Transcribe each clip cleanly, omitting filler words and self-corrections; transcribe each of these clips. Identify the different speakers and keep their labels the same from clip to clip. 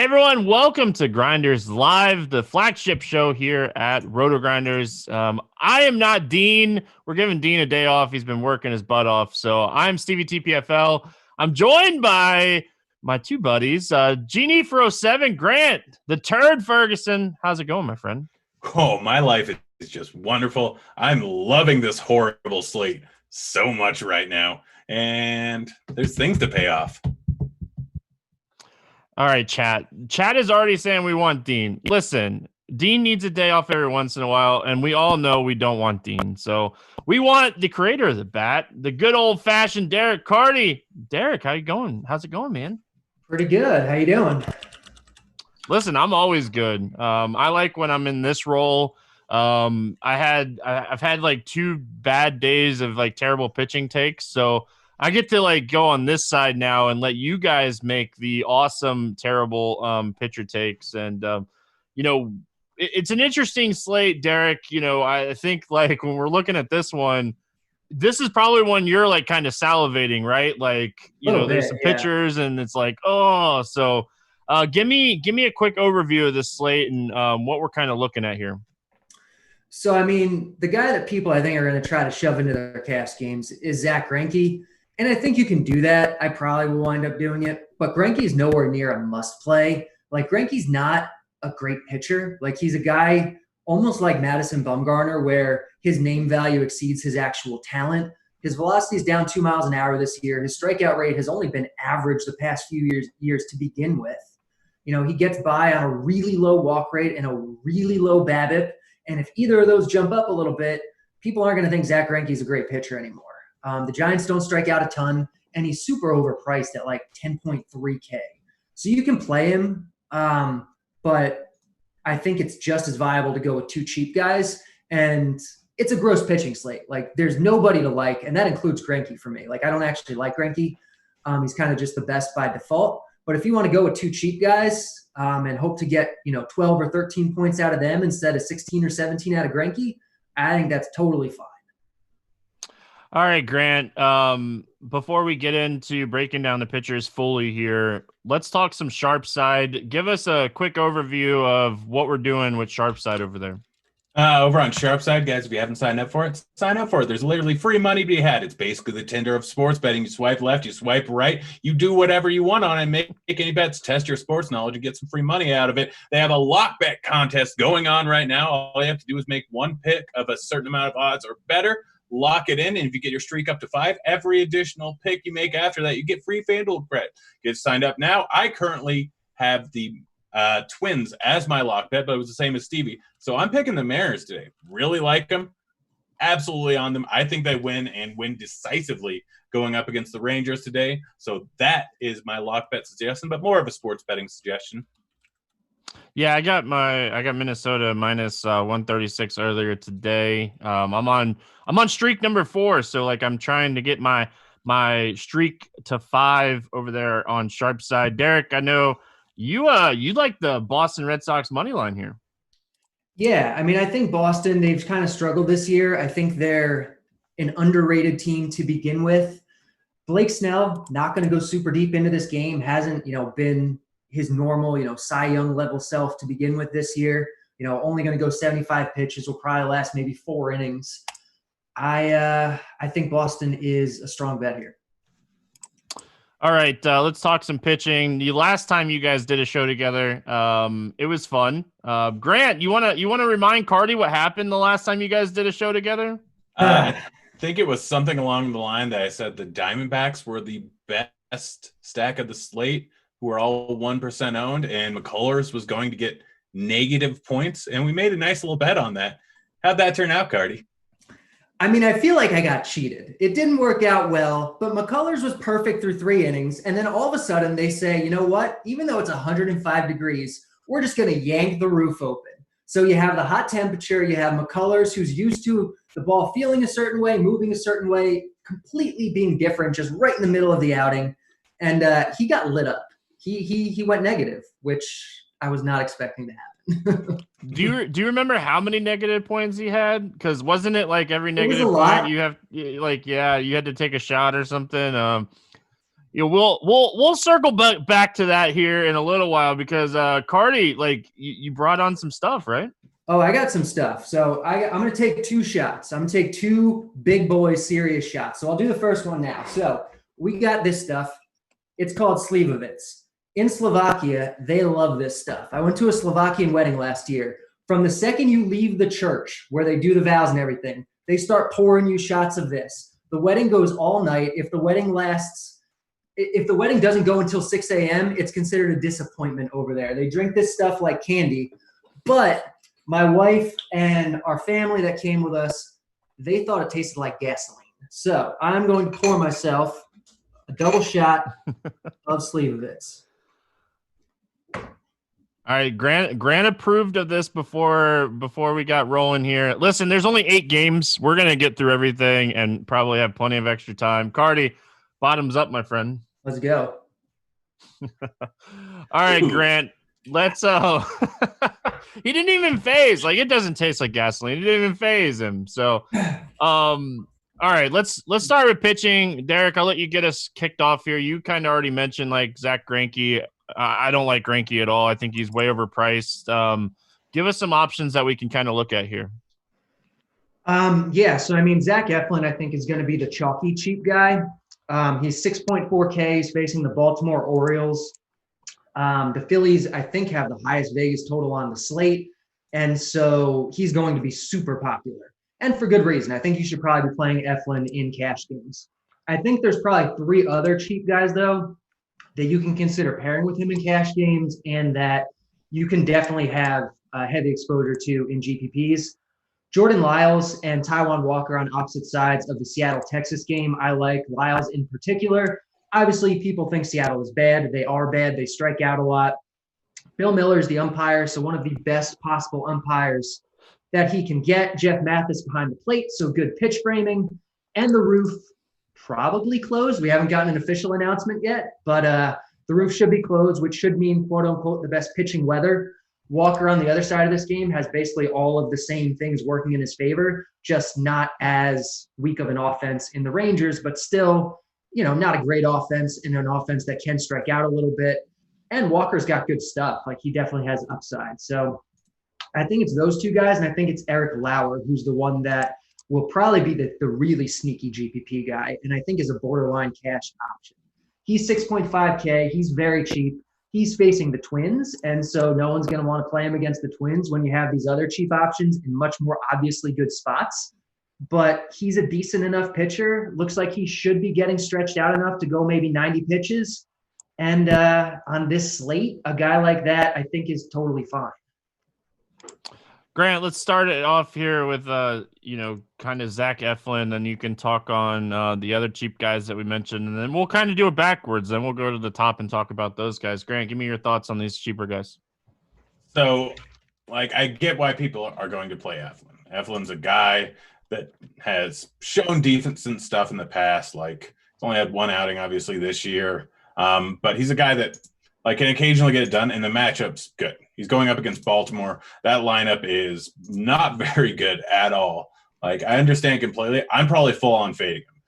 Speaker 1: Everyone, welcome to Grinderslive, the flagship show here at RotoGrinders. I am not Dean. We're giving Dean a day off. He's been working his butt off. So I'm Stevie TPFL. I'm joined by my two buddies, Genie for 07, Grant, the turd Ferguson. How's it going, my friend?
Speaker 2: Oh, my life is just wonderful. I'm loving this horrible slate so much right now. And there's things to pay off.
Speaker 1: All right, chat. Chat is already saying we want Dean. Listen, Dean needs a day off every once in a while, and we all know we don't want Dean. So we want the creator of the bat, the good old-fashioned Derek Carty. Derek, how you going? How's it going, man?
Speaker 3: Pretty good. How you doing?
Speaker 1: Listen, I'm always good. I like when I'm in this role. I've had like 2 bad days of like terrible pitching takes, so I get to like go on this side now and let you guys make the awesome, terrible pitcher takes. And, it's an interesting slate, Derek. I think like when we're looking at this one, this is probably one you're like kind of salivating, right? Like, there's some pitchers and it's like, so give me a quick overview of this slate and what we're kind of looking at here.
Speaker 3: So, I mean, the guy that people I think are going to try to shove into their cash games is Zack Greinke. And I think you can do that. I probably will wind up doing it. But Greinke's nowhere near a must-play. Like, Greinke's not a great pitcher. Like, he's a guy almost like Madison Bumgarner where his name value exceeds his actual talent. His velocity is down 2 miles an hour this year. His strikeout rate has only been average the past few years to begin with. He gets by on a really low walk rate and a really low BABIP. And if either of those jump up a little bit, people aren't going to think Zack Greinke is a great pitcher anymore. The Giants don't strike out a ton, and he's super overpriced at like 10.3K. So you can play him, but I think it's just as viable to go with 2 cheap guys. And it's a gross pitching slate. Like, there's nobody to like, and that includes Greinke for me. Like, I don't actually like Greinke. He's kind of just the best by default. But if you want to go with 2 cheap guys and hope to get 12 or 13 points out of them instead of 16 or 17 out of Greinke, I think that's totally fine.
Speaker 1: All right, Grant, before we get into breaking down the pitchers fully here, let's talk some SharpSide. Give us a quick overview of what we're doing with SharpSide over there.
Speaker 2: Over on SharpSide, guys, if you haven't signed up for it, sign up for it. There's literally free money to be had. It's basically the Tinder of sports betting. You swipe left, you swipe right, you do whatever you want on it, make any bets, test your sports knowledge, and get some free money out of it. They have a lock bet contest going on right now. All you have to do is make one pick of a certain amount of odds or better, lock it in, and if you get your streak up to 5, every additional pick you make after that, you get free FanDuel credit. Get signed up now. I currently have the Twins as my lock bet, but it was the same as Stevie. So I'm picking the Mariners today. Really like them. Absolutely on them. I think they win and win decisively going up against the Rangers today. So that is my lock bet suggestion, but more of a sports betting suggestion.
Speaker 1: Yeah, I got Minnesota minus 136 earlier today. I'm on streak number 4, so like I'm trying to get my streak to 5 over there on SharpSide. Derek, I know you like the Boston Red Sox money line here.
Speaker 3: Yeah, I mean, I think Boston, they've kind of struggled this year. I think they're an underrated team to begin with. Blake Snell, not going to go super deep into this game, hasn't, been his normal, Cy Young level self to begin with this year. Only going to go 75 pitches, will probably last maybe 4 innings. I think Boston is a strong bet here.
Speaker 1: All right, let's talk some pitching. The last time you guys did a show together, it was fun. Grant, you wanna remind Carty what happened the last time you guys did a show together?
Speaker 2: I think it was something along the line that I said the Diamondbacks were the best stack of the slate, who are all 1% owned, and McCullers was going to get negative points, and we made a nice little bet on that. How'd that turn out, Carty?
Speaker 3: I mean, I feel like I got cheated. It didn't work out well, but McCullers was perfect through 3 innings. And then all of a sudden they say, you know what? Even though it's 105 degrees, we're just going to yank the roof open. So you have the hot temperature. You have McCullers, who's used to the ball feeling a certain way, moving a certain way, completely being different, just right in the middle of the outing. And he got lit up. He went negative, which I was not expecting to happen.
Speaker 1: Do you remember how many negative points he had? Because wasn't it like every negative point you had to take a shot or something? we'll circle back to that here in a little while because Cardi, like you brought on some stuff, right?
Speaker 3: Oh, I got some stuff. So I'm going to take 2 shots. I'm going to take 2 big boy serious shots. So I'll do the first one now. So we got this stuff. It's called Slivovitz. In Slovakia, they love this stuff. I went to a Slovakian wedding last year. From the second you leave the church where they do the vows and everything, they start pouring you shots of this. The wedding goes all night. If the wedding doesn't go until 6 a.m., it's considered a disappointment over there. They drink this stuff like candy. But my wife and our family that came with us, they thought it tasted like gasoline. So I'm going to pour myself a double shot of Slivovitz.
Speaker 1: All right, Grant approved of this before we got rolling here. Listen, there's only 8 games. We're gonna get through everything and probably have plenty of extra time. Cardi, bottoms up, my friend.
Speaker 3: Let's go.
Speaker 1: All right, Grant. Let's he didn't even phase. Like, it doesn't taste like gasoline. It didn't even phase him. So all right, let's start with pitching. Derek, I'll let you get us kicked off here. You kind of already mentioned like Zack Greinke. I don't like Greinke at all. I think he's way overpriced. Give us some options that we can kind of look at here.
Speaker 3: Yeah, so I mean, Zach Eflin, I think, is going to be the chalky cheap guy. He's 6.4K. He's facing the Baltimore Orioles. The Phillies, I think, have the highest Vegas total on the slate, and so he's going to be super popular, and for good reason. I think you should probably be playing Eflin in cash games. I think there's probably 3 other cheap guys, though, that you can consider pairing with him in cash games and that you can definitely have heavy exposure to in GPPs. Jordan Lyles and Taijuan Walker on opposite sides of the Seattle-Texas game. I like Lyles in particular. Obviously, people think Seattle is bad. They are bad. They strike out a lot. Bill Miller is the umpire, so one of the best possible umpires that he can get. Jeff Mathis behind the plate, so good pitch framing. And the roof probably closed. We haven't gotten an official announcement yet, but the roof should be closed, which should mean, quote unquote, the best pitching weather. Walker on the other side of this game has basically all of the same things working in his favor, just not as weak of an offense in the Rangers, but still, not a great offense and an offense that can strike out a little bit. And Walker's got good stuff. Like, he definitely has upside. So I think it's those 2 guys, and I think it's Eric Lauer, who's the one that will probably be the really sneaky GPP guy, and I think is a borderline cash option. He's 6.5K. He's very cheap. He's facing the Twins, and so no one's going to want to play him against the Twins when you have these other cheap options in much more obviously good spots. But he's a decent enough pitcher. Looks like he should be getting stretched out enough to go maybe 90 pitches. And on this slate, a guy like that I think is totally fine.
Speaker 1: Grant, let's start it off here with, kind of Zach Eflin, and you can talk on the other cheap guys that we mentioned, and then we'll kind of do it backwards. Then we'll go to the top and talk about those guys. Grant, give me your thoughts on these cheaper guys.
Speaker 2: So, I get why people are going to play Eflin. Eflin's a guy that has shown decent stuff in the past. Like, he's only had 1 outing, obviously, this year. But he's a guy that can occasionally get it done, and the matchup's good. He's going up against Baltimore. That lineup is not very good at all. I understand completely. I'm probably full on fading him.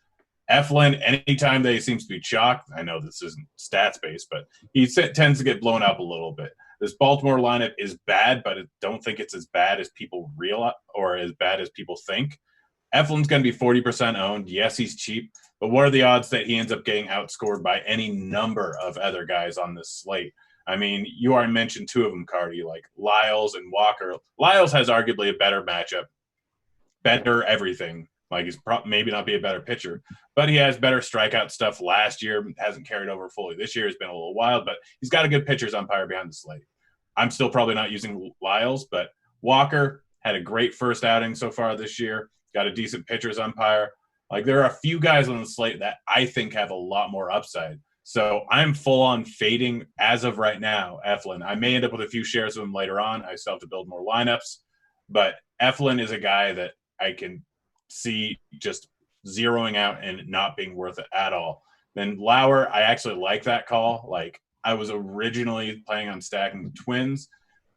Speaker 2: Eflin, anytime that he seems to be chalked, I know this isn't stats-based, but he tends to get blown up a little bit. This Baltimore lineup is bad, but I don't think it's as bad as people realize or as bad as people think. Eflin's going to be 40% owned. Yes, he's cheap, but what are the odds that he ends up getting outscored by any number of other guys on this slate? I mean, you already mentioned 2 of them, Cardi, like Lyles and Walker. Lyles has arguably a better matchup, better everything. He's maybe not be a better pitcher, but he has better strikeout stuff last year. Hasn't carried over fully this year. Has been a little wild, but he's got a good pitcher's umpire behind the slate. I'm still probably not using Lyles, but Walker had a great first outing so far this year. Got a decent pitcher's umpire. There are a few guys on the slate that I think have a lot more upside. So I'm full on fading as of right now, Eflin. I may end up with a few shares of him later on. I still have to build more lineups, but Eflin is a guy that I can see just zeroing out and not being worth it at all. Then Lauer, I actually like that call. I was originally planning on stacking the Twins,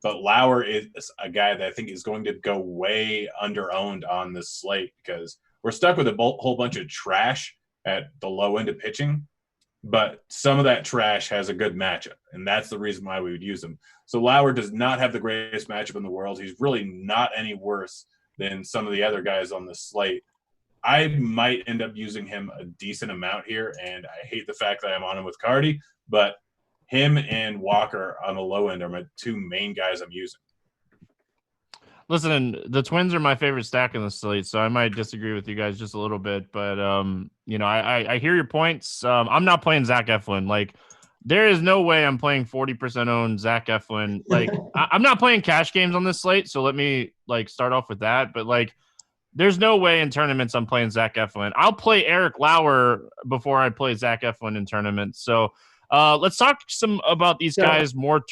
Speaker 2: but Lauer is a guy that I think is going to go way under-owned on this slate because we're stuck with a whole bunch of trash at the low end of pitching. but some of that trash has a good matchup, and that's the reason why we would use him. So Lauer does not have the greatest matchup in the world. He's really not any worse than some of the other guys on the slate. I might end up using him a decent amount here, and I hate the fact that I'm on him with Cardi, but him and Walker on the low end are my two main guys I'm using.
Speaker 1: Listen, the Twins are my favorite stack in the slate, so I might disagree with you guys just a little bit. But I hear your points. I'm not playing Zack Eflin. Like, there is no way I'm playing 40% owned Zack Eflin. Like, I'm not playing cash games on this slate, so let me start off with that. But there's no way in tournaments I'm playing Zack Eflin. I'll play Eric Lauer before I play Zack Eflin in tournaments. So let's talk about these guys more.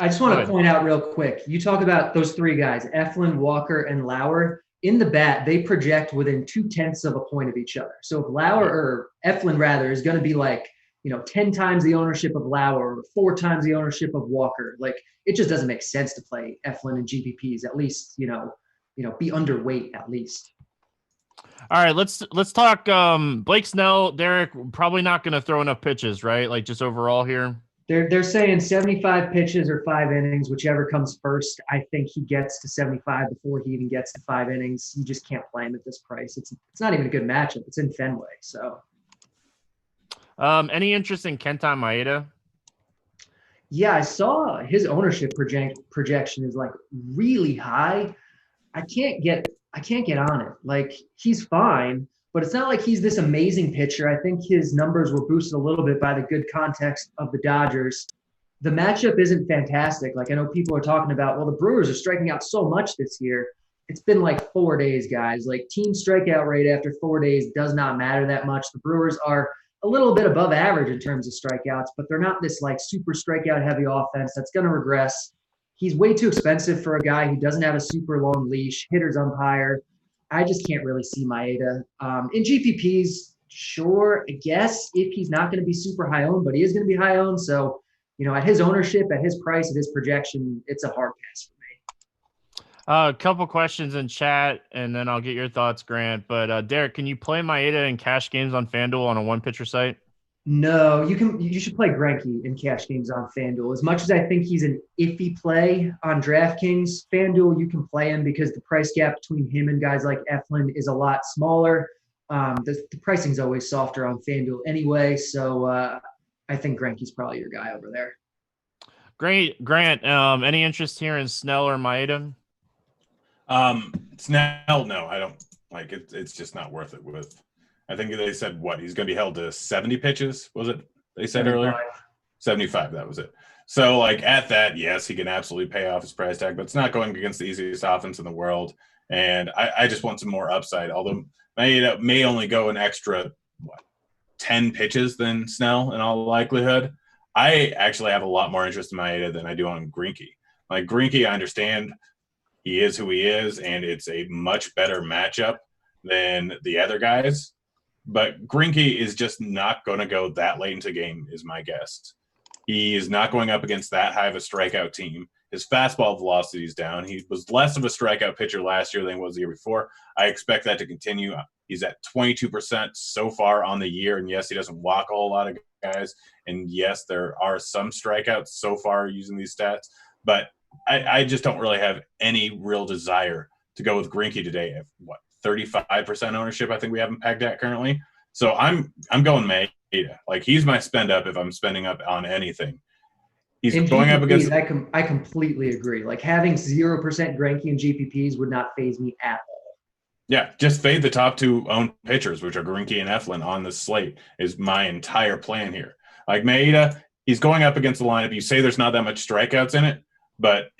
Speaker 3: I just want to point out real quick. You talk about those three guys, Eflin, Walker, and Lauer. In the bat, they project within 0.2 of a point of each other. So if Eflin rather is going to be 10 times the ownership of Lauer or 4 times the ownership of Walker, it just doesn't make sense to play Eflin and GPPs. At least, be underweight at least.
Speaker 1: All right, let's talk Blake Snell. Derek, probably not going to throw enough pitches, right? Just overall here.
Speaker 3: They're saying 75 pitches or 5 innings, whichever comes first. I think he gets to 75 before he even gets to 5 innings. You just can't play him at this price. It's not even a good matchup. It's in Fenway. So,
Speaker 1: any interest in Kenta Maeda?
Speaker 3: Yeah, I saw his ownership projection is really high. I can't get on it. He's fine, but it's not like he's this amazing pitcher. I think his numbers were boosted a little bit by the good context of the Dodgers. The matchup isn't fantastic. I know people are talking about, well, the Brewers are striking out so much this year. It's been 4 days, guys. Team strikeout rate after 4 days does not matter that much. The Brewers are a little bit above average in terms of strikeouts, but they're not this super strikeout heavy offense that's going to regress. He's way too expensive for a guy who doesn't have a super long leash, hitter's umpire. I just can't really see Maeda. In GPPs, sure, I guess, if he's not going to be super high owned, but he is going to be high owned. So, at his ownership, at his price, at his projection, it's a hard pass for me.
Speaker 1: A couple questions in chat, and then I'll get your thoughts, Grant. But Derek, can you play Maeda in cash games on FanDuel on a one-pitcher site?
Speaker 3: No, you should play Greinke in cash games on FanDuel. As much as I think he's an iffy play on DraftKings, FanDuel, you can play him because the price gap between him and guys like Eflin is a lot smaller. The pricing's always softer on FanDuel anyway, so I think Greinke's probably your guy over there.
Speaker 1: Great. Grant, any interest here in Snell or Maeda?
Speaker 2: Snell, no, I don't like it. It's just not worth it with. I think they said he's going to be held to 70 pitches. Was it they said 75. Earlier? 75. That was it. So at that, yes, he can absolutely pay off his price tag, but it's not going against the easiest offense in the world. And I just want some more upside. Although Maeda may only go an extra 10 pitches than Snell in all likelihood. I actually have a lot more interest in Maeda than I do on Greinke. Greinke, I understand he is who he is, and it's a much better matchup than the other guys. But Greinke is just not going to go that late into the game, is my guess. He is not going up against that high of a strikeout team. His fastball velocity is down. He was less of a strikeout pitcher last year than he was the year before. I expect that to continue. He's at 22% so far on the year. And yes, he doesn't walk a whole lot of guys. And yes, there are some strikeouts so far using these stats. But I just don't really have any real desire to go with Greinke today. At 35% ownership, I think we have him pegged at currently. So I'm going Maeda. He's my spend up if I'm spending up on anything. He's going up against.
Speaker 3: I completely agree. Having 0% Greinke in GPPs would not faze me at all.
Speaker 2: Yeah, just fade the top 2 owned pitchers, which are Greinke and Eflin on the slate, is my entire plan here. Maeda, he's going up against the lineup. You say there's not that much strikeouts in it,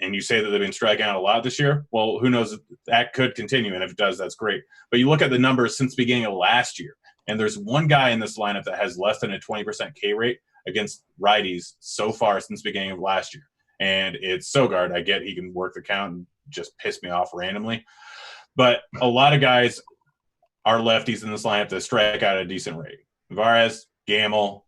Speaker 2: and you say that they've been striking out a lot this year. Well, who knows? That could continue, and if it does, that's great. But you look at the numbers since the beginning of last year, and there's one guy in this lineup that has less than a 20% K rate against righties so far since the beginning of last year. And it's Sogard. I get he can work the count and just piss me off randomly. But a lot of guys are lefties in this lineup that strike out at a decent rate. Varez, Gamble,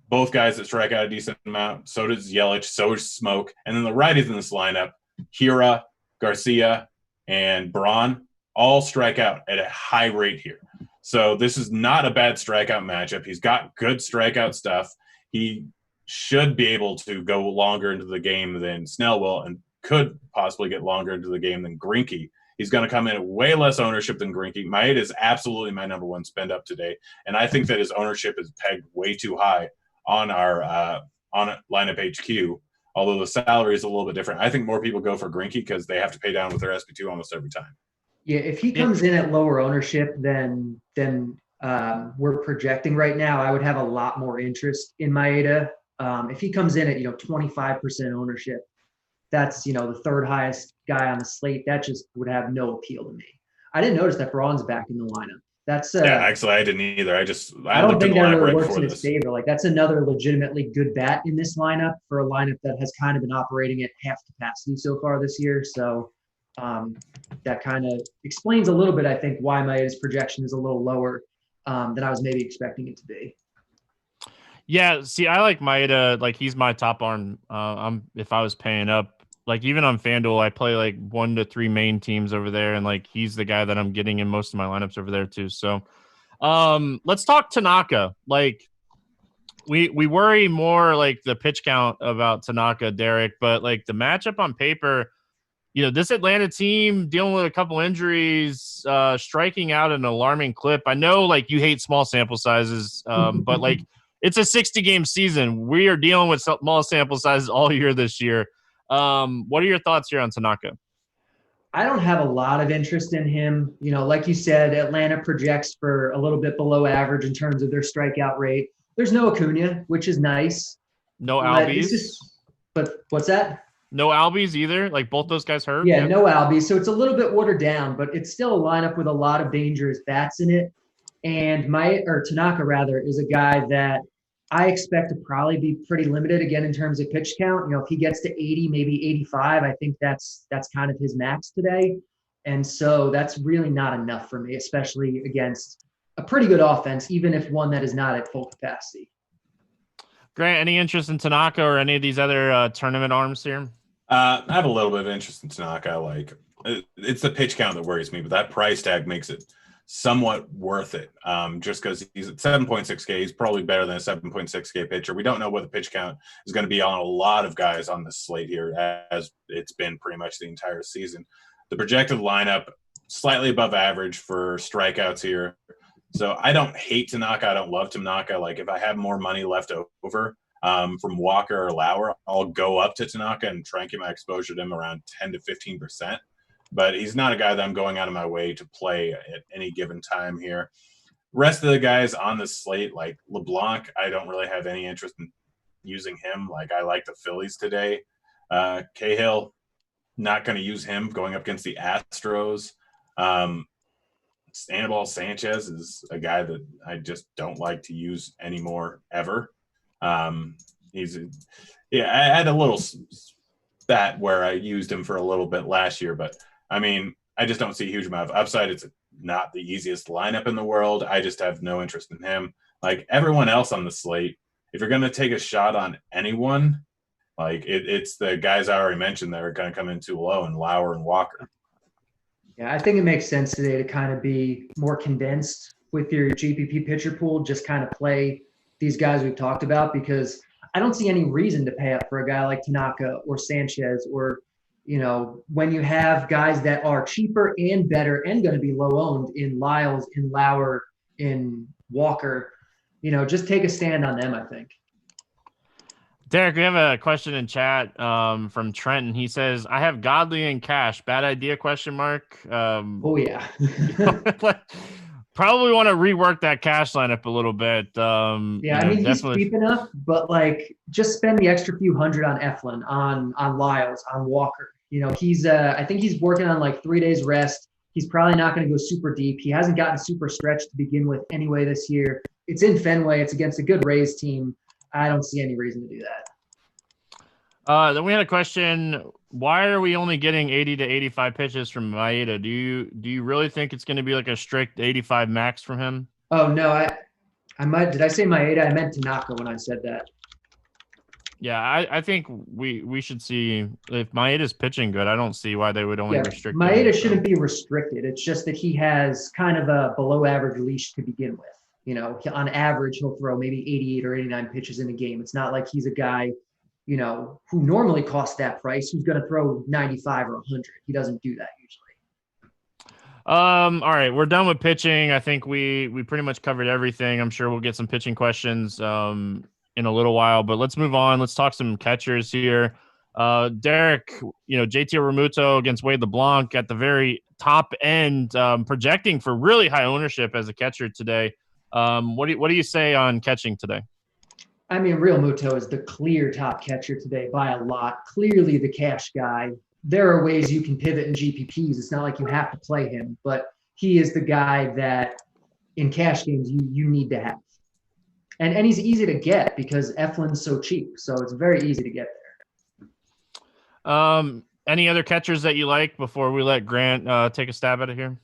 Speaker 2: both guys that strike out a decent amount. So does Yelich, so does Smoke. And then the righties in this lineup, Hira, Garcia, and Braun, all strike out at a high rate here. So this is not a bad strikeout matchup. He's got good strikeout stuff. He should be able to go longer into the game than Snell will, and could possibly get longer into the game than Greinke. He's going to come in at way less ownership than Greinke. Maeda is absolutely my number one spend up today, and I think that his ownership is pegged way too high on our on lineup HQ. Although the salary is a little bit different, I think more people go for Greinke because they have to pay down with their SP2 almost every time.
Speaker 3: Yeah, if he comes in at lower ownership than we're projecting right now, I would have a lot more interest in Maeda. If he comes in at 25% ownership, that's the third highest guy on the slate. That just would have no appeal to me. I didn't notice that Braun's back in the lineup. That's
Speaker 2: yeah, actually, I didn't either. I
Speaker 3: don't think that really
Speaker 2: right
Speaker 3: works in his favor. Like, that's another legitimately good bat in this lineup for a lineup that has kind of been operating at half capacity so far this year. So that kind of explains a little bit, I think, why Maeda's projection is a little lower than I was maybe expecting it to be.
Speaker 1: Yeah, see, I like Maeda. Like, he's my top arm. If I was paying up, like, even on FanDuel, I play like 1 to 3 main teams over there, and like he's the guy that I'm getting in most of my lineups over there too. So, let's talk Tanaka. Like, we worry more like the pitch count about Tanaka, Derek, but like the matchup on paper, this Atlanta team dealing with a couple injuries, striking out an alarming clip. I know like you hate small sample sizes, but like it's a 60-game season. We are dealing with small sample sizes all year this year. What are your thoughts here on Tanaka?
Speaker 3: I don't have a lot of interest in him. Like you said, Atlanta projects for a little bit below average in terms of their strikeout rate. There's no Acuna, which is nice.
Speaker 1: No Albies.
Speaker 3: But what's that?
Speaker 1: No Albies either. Like, both those guys hurt.
Speaker 3: Yeah, no Albies. So it's a little bit watered down, but it's still a lineup with a lot of dangerous bats in it. And Tanaka rather is a guy that I expect to probably be pretty limited again in terms of pitch count. If he gets to 80, maybe 85, I think that's kind of his max today. And so that's really not enough for me, especially against a pretty good offense, even if one that is not at full capacity.
Speaker 1: Grant, any interest in Tanaka or any of these other tournament arms here?
Speaker 2: I have a little bit of interest in Tanaka. Like, it's the pitch count that worries me, but that price tag makes it somewhat worth it. Just because he's at 7.6K, he's probably better than a 7.6K pitcher. We don't know what the pitch count is going to be on a lot of guys on this slate here, as it's been pretty much the entire season. The projected lineup, slightly above average for strikeouts here. So I don't hate Tanaka. I don't love Tanaka. Like, if I have more money left over from Walker or Lauer, I'll go up to Tanaka and try and get my exposure to him around 10 to 15%. But he's not a guy that I'm going out of my way to play at any given time here. Rest of the guys on the slate, like LeBlanc, I don't really have any interest in using him. Like, I like the Phillies today. Cahill, not going to use him going up against the Astros. Sandoval Sanchez is a guy that I just don't like to use anymore ever. I had a little stat where I used him for a little bit last year, but I mean, I just don't see a huge amount of upside. It's not the easiest lineup in the world. I just have no interest in him. Like everyone else on the slate, if you're going to take a shot on anyone, like it's the guys I already mentioned that are going to come in too low, and Lauer and Walker.
Speaker 3: Yeah, I think it makes sense today to kind of be more condensed with your GPP pitcher pool, just kind of play these guys we've talked about, because I don't see any reason to pay up for a guy like Tanaka or Sanchez, or, when you have guys that are cheaper and better and going to be low owned in Lyles, in Lauer, in Walker, just take a stand on them, I think.
Speaker 1: Derek, we have a question in chat from Trenton. He says, I have Godley in cash. Bad idea, question mark.
Speaker 3: Oh, yeah.
Speaker 1: Probably want to rework that cash lineup a little bit.
Speaker 3: He's cheap enough, but like just spend the extra few hundred on Eflin, on Lyles, on Walker. He's I think he's working on like 3 days rest. He's probably not going to go super deep. He hasn't gotten super stretched to begin with anyway this year. It's in Fenway. It's against a good Rays team. I don't see any reason to do that.
Speaker 1: Then we had a question. Why are we only getting 80 to 85 pitches from Maeda? Do you really think it's going to be like a strict 85 max from him?
Speaker 3: Oh, no. I might. Did I say Maeda? I meant Tanaka when I said that.
Speaker 1: Yeah, I think we should see if Maeda's pitching good. I don't see why they would only restrict him.
Speaker 3: Maeda shouldn't be restricted. It's just that he has kind of a below average leash to begin with. You know, on average, he'll throw maybe 88 or 89 pitches in a game. It's not like he's a guy, you know, who normally costs that price, who's going to throw 95 or 100. He doesn't do that usually.
Speaker 1: All right, we're done with pitching. I think we pretty much covered everything. I'm sure we'll get some pitching questions in a little while, but let's move on. Let's talk some catchers here. Derek, you know, JT Realmuto against Wade LeBlanc at the very top end, projecting for really high ownership as a catcher today. What do you say on catching today?
Speaker 3: I mean, Realmuto is the clear top catcher today by a lot. Clearly the cash guy. There are ways you can pivot in GPPs. It's not like you have to play him, but he is the guy that in cash games you need to have. And he's easy to get because Eflin's so cheap. So it's very easy to get
Speaker 1: there. Any other catchers that you like before we let Grant take a stab at it here?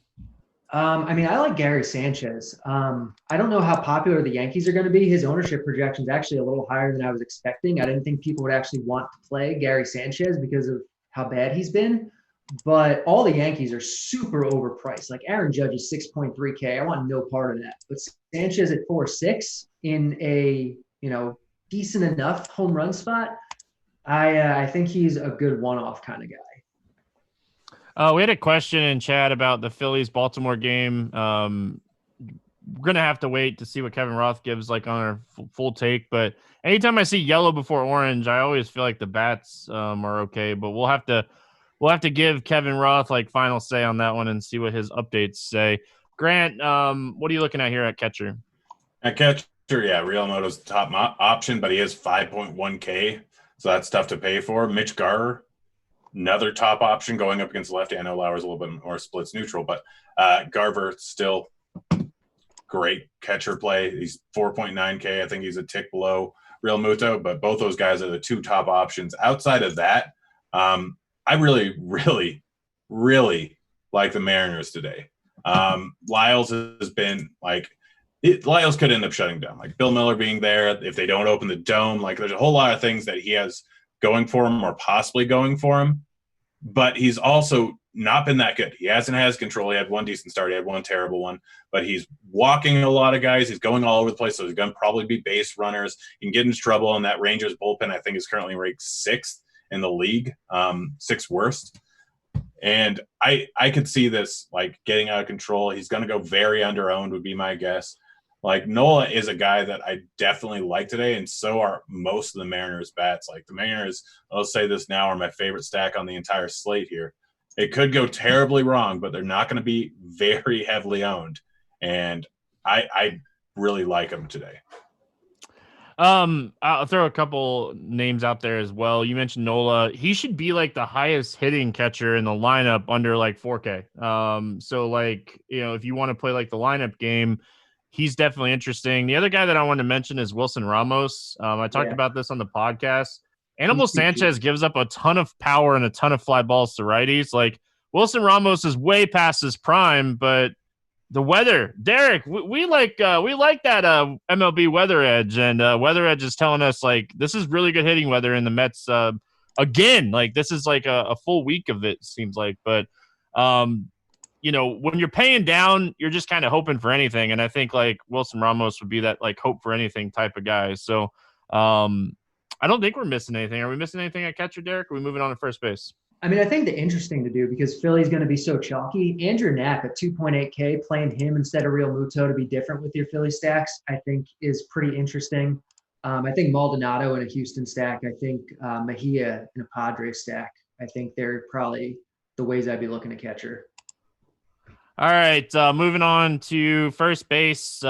Speaker 3: I mean, I like Gary Sanchez. I don't know how popular the Yankees are going to be. His ownership projection is actually a little higher than I was expecting. I didn't think people would actually want to play Gary Sanchez because of how bad he's been. But all the Yankees are super overpriced. Like Aaron Judge is 6.3K. I want no part of that. But Sanchez at 4.6 in a, you know, decent enough home run spot, I think he's a good one-off kind of guy.
Speaker 1: We had a question in chat about the Phillies-Baltimore game. We're going to have to wait to see what Kevin Roth gives like on our full take. But anytime I see yellow before orange, I always feel like the bats are okay. But we'll have to give Kevin Roth like final say on that one and see what his updates say. Grant, what are you looking at here at catcher?
Speaker 2: At catcher, yeah, Realmuto's the top option, but he is 5.1K, so that's tough to pay for. Mitch Garver, another top option going up against lefty. I know Lauer's a little bit more splits neutral, but Garver still great catcher play. He's 4.9K. I think he's a tick below Realmuto, but both those guys are the two top options. Outside of that, I really, really, really like the Mariners today. Lyles has been like Lyles could end up shutting down. Like Bill Miller being there, if they don't open the dome, like there's a whole lot of things that he has going for him or possibly going for him. But he's also not been that good. He hasn't had control. He had one decent start. He had one terrible one. But he's walking a lot of guys. He's going all over the place. So he's going to probably be base runners. He can get into trouble. And that Rangers bullpen, I think, is currently ranked 6th in the league, 6th worst. And I could see this like getting out of control. He's going to go very under-owned would be my guess. Like Nola is a guy that I definitely like today, and so are most of the Mariners bats. Like the Mariners, I'll say this now, are my favorite stack on the entire slate here. It could go terribly wrong, but they're not going to be very heavily owned. And I really like them today.
Speaker 1: I'll throw a couple names out there as well. You mentioned Nola. He should be like the highest hitting catcher in the lineup under like 4K. So like, you know, if you want to play like the lineup game, he's definitely interesting. The other guy that I want to mention is Wilson Ramos. I talked about this on the podcast. Anibal Sanchez gives up a ton of power and a ton of fly balls to righties. Like Wilson Ramos is way past his prime, but the weather, Derek, we like that MLB weather edge, and weather edge is telling us like this is really good hitting weather in the Mets again. Like this is like a full week of it seems like, but you know, when you're paying down, you're just kind of hoping for anything. And I think like Wilson Ramos would be that like hope for anything type of guy. So I don't think we're missing anything. Are we missing anything at catcher, Derek? Are we moving on to first base?
Speaker 3: I mean, I think the interesting to do because Philly's going to be so chalky. Andrew Knapp at 2.8K, playing him instead of Realmuto to be different with your Philly stacks, I think is pretty interesting. I think Maldonado in a Houston stack. I think Mejia in a Padres stack. I think they're probably the ways I'd be looking at catcher.
Speaker 1: All right, moving on to first base.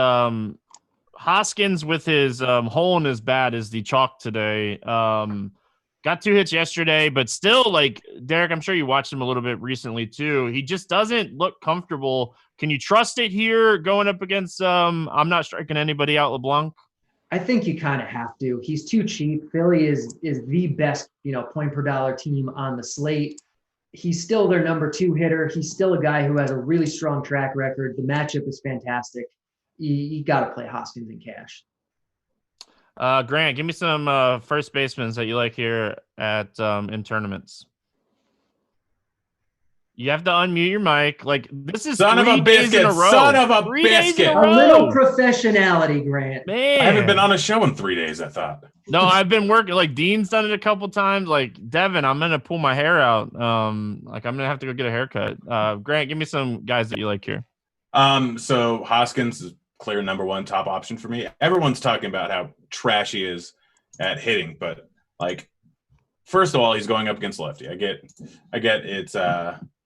Speaker 1: Hoskins with his hole in his bat is the chalk today. Got 2 hits yesterday, but still, like, Derek, I'm sure you watched him a little bit recently too. He just doesn't look comfortable. Can you trust it here going up against I'm not striking anybody out, LeBlanc?
Speaker 3: I think you kind of have to. He's too cheap. Philly is the best, point per dollar team on the slate. He's still their number 2 hitter. He's still a guy who has a really strong track record. The matchup is fantastic. You got to play Hoskins in cash.
Speaker 1: Grant, give me some first basemen that you like here at in tournaments. You have to unmute your mic. Like, this is
Speaker 2: Son of a
Speaker 1: 3 days in a
Speaker 2: biscuit.
Speaker 1: row.
Speaker 2: Son of a
Speaker 1: 3 days in a
Speaker 2: biscuit.
Speaker 3: A little
Speaker 1: row.
Speaker 3: professionality, Grant.
Speaker 1: Man,
Speaker 2: I haven't been on a show in 3 days, I thought.
Speaker 1: No, I've been working. Like, Dean's done it a couple times. Like, Devin, I'm gonna pull my hair out. Like, I'm gonna have to go get a haircut. Grant, give me some guys that you like here.
Speaker 2: So Hoskins is clear number one top option for me. Everyone's talking about how trash he is at hitting, but like, first of all, he's going up against lefty. I get it's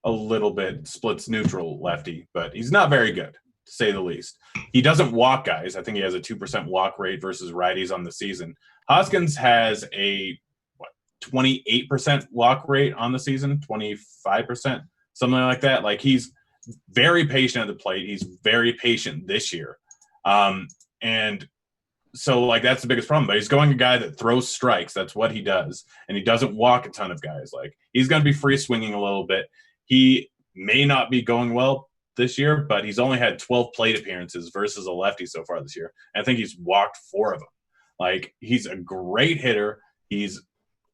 Speaker 2: a little bit splits neutral lefty, but he's not very good, to say the least. He doesn't walk guys. I think he has a 2% walk rate versus righties on the season. Hoskins has a 28% walk rate on the season, 25%, something like that. Like, he's very patient at the plate. He's very patient this year. And so, like, that's the biggest problem. But he's going a guy that throws strikes. That's what he does. And he doesn't walk a ton of guys. Like, he's going to be free swinging a little bit. He may not be going well this year, but he's only had 12 plate appearances versus a lefty so far this year. And I think he's walked 4 of them. Like, he's a great hitter. He's,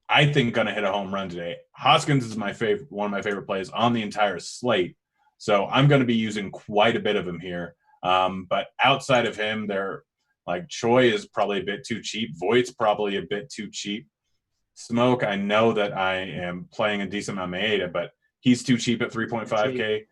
Speaker 2: I think, going to hit a home run today. Hoskins is one of my favorite plays on the entire slate. So I'm going to be using quite a bit of him here. But outside of him, like, Choi is probably a bit too cheap. Voigt's probably a bit too cheap. Smoke, I know that I am playing a decent amount of Maeda, but he's too cheap at 3.5K.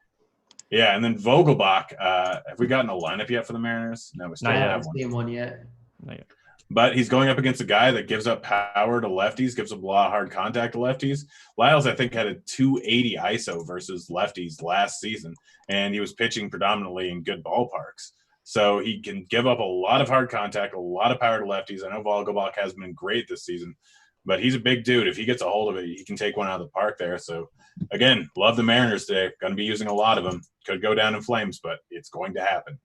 Speaker 2: Yeah, and then Vogelbach. Have we gotten a lineup yet for the Mariners? No, we still don't have
Speaker 3: one yet.
Speaker 1: Not yet.
Speaker 2: But he's going up against a guy that gives up power to lefties, gives up a lot of hard contact to lefties. Lyles, I think, had a 280 ISO versus lefties last season, and he was pitching predominantly in good ballparks. So he can give up a lot of hard contact, a lot of power to lefties. I know Vogelbach has been great this season, but he's a big dude. If he gets a hold of it, he can take one out of the park there. So, again, love the Mariners today. Going to be using a lot of them. Could go down in flames, but it's going to happen.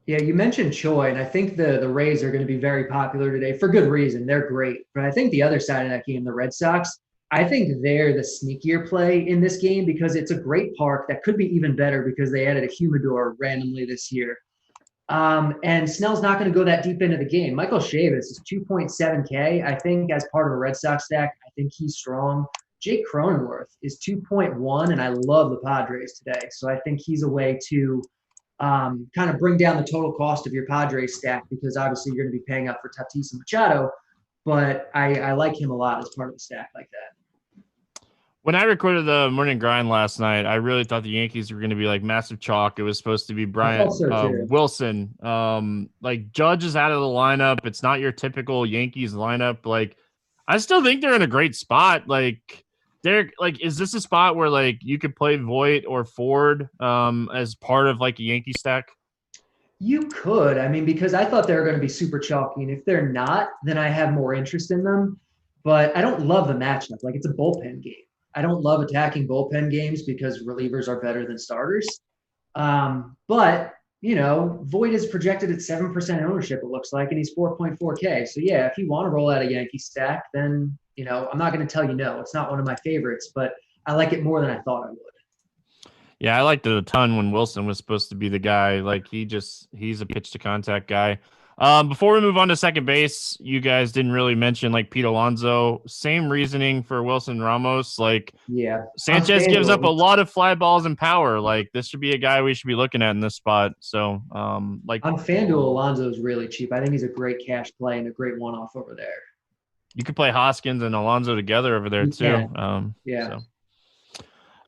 Speaker 3: Yeah, you mentioned Choi, and I think the Rays are going to be very popular today for good reason. They're great. But I think the other side of that game, the Red Sox, I think they're the sneakier play in this game because it's a great park that could be even better because they added a humidor randomly this year. And Snell's not going to go that deep into the game. Michael Chavis is 2.7K. I think as part of a Red Sox stack, I think he's strong. Jake Cronenworth is 2.1, and I love the Padres today. So I think he's a way to kind of bring down the total cost of your Padres stack because obviously you're going to be paying up for Tatis and Machado. But I like him a lot as part of the stack like that.
Speaker 1: When I recorded the morning grind last night, I really thought the Yankees were going to be like massive chalk. It was supposed to be Wilson. Like, Judge is out of the lineup. It's not your typical Yankees lineup. Like, I still think they're in a great spot. Like, is this a spot where like you could play Voit or Ford as part of like a Yankee stack?
Speaker 3: You could. I mean, because I thought they were going to be super chalky, and if they're not, then I have more interest in them. But I don't love the matchup. Like, it's a bullpen game. I don't love attacking bullpen games because relievers are better than starters. But, you know, Voit is projected at 7% ownership, it looks like, and he's 4.4K. So, yeah, if you want to roll out a Yankee stack, then, you know, I'm not going to tell you no. It's not one of my favorites, but I like it more than I thought I would.
Speaker 1: Yeah, I liked it a ton when Wilson was supposed to be the guy. Like, he's a pitch to contact guy. Before we move on to second base, you guys didn't really mention like Pete Alonso. Same reasoning for Wilson Ramos. Like,
Speaker 3: yeah,
Speaker 1: Sanchez gives up a lot of fly balls and power. Like, this should be a guy we should be looking at in this spot. So, like
Speaker 3: on FanDuel, Alonso is really cheap. I think he's a great cash play and a great one-off over there.
Speaker 1: You could play Hoskins and Alonso together over there too.
Speaker 3: Yeah.
Speaker 1: So.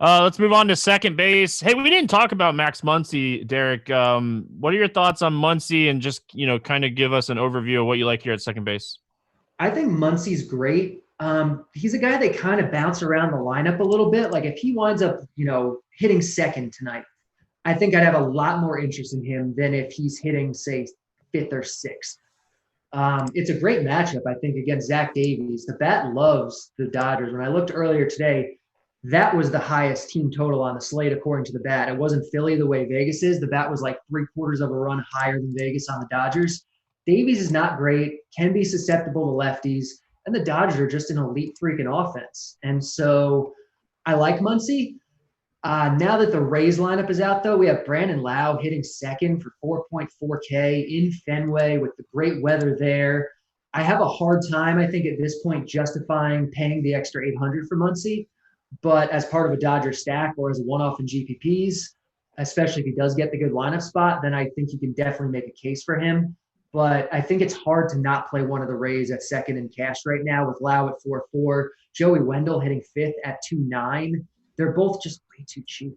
Speaker 1: Let's move on to second base. Hey, we didn't talk about Max Muncy, Derek. What are your thoughts on Muncy, and just, you know, kind of give us an overview of what you like here at second base?
Speaker 3: I think Muncy's great. He's a guy that kind of bounce around the lineup a little bit. Like, if he winds up, you know, hitting second tonight, I think I'd have a lot more interest in him than if he's hitting, say, fifth or sixth. It's a great matchup, I think, against Zach Davies. The bat loves the Dodgers. When I looked earlier today, that was the highest team total on the slate according to the bat. It wasn't Philly the way Vegas is. The bat was like 3/4 of a run higher than Vegas on the Dodgers. Davies is not great, can be susceptible to lefties, and the Dodgers are just an elite freaking offense. And so I like Muncy. Now that the Rays lineup is out, though, we have Brandon Lau hitting second for 4.4K in Fenway with the great weather there. I have a hard time, I think, at this point justifying paying the extra $800 for Muncy. But as part of a Dodger stack or as a one-off in GPPs, especially if he does get the good lineup spot, then I think you can definitely make a case for him. But I think it's hard to not play one of the Rays at second in cash right now with Lauer at 4.4, Joey Wendell hitting fifth at 2.9. They're both just way too cheap.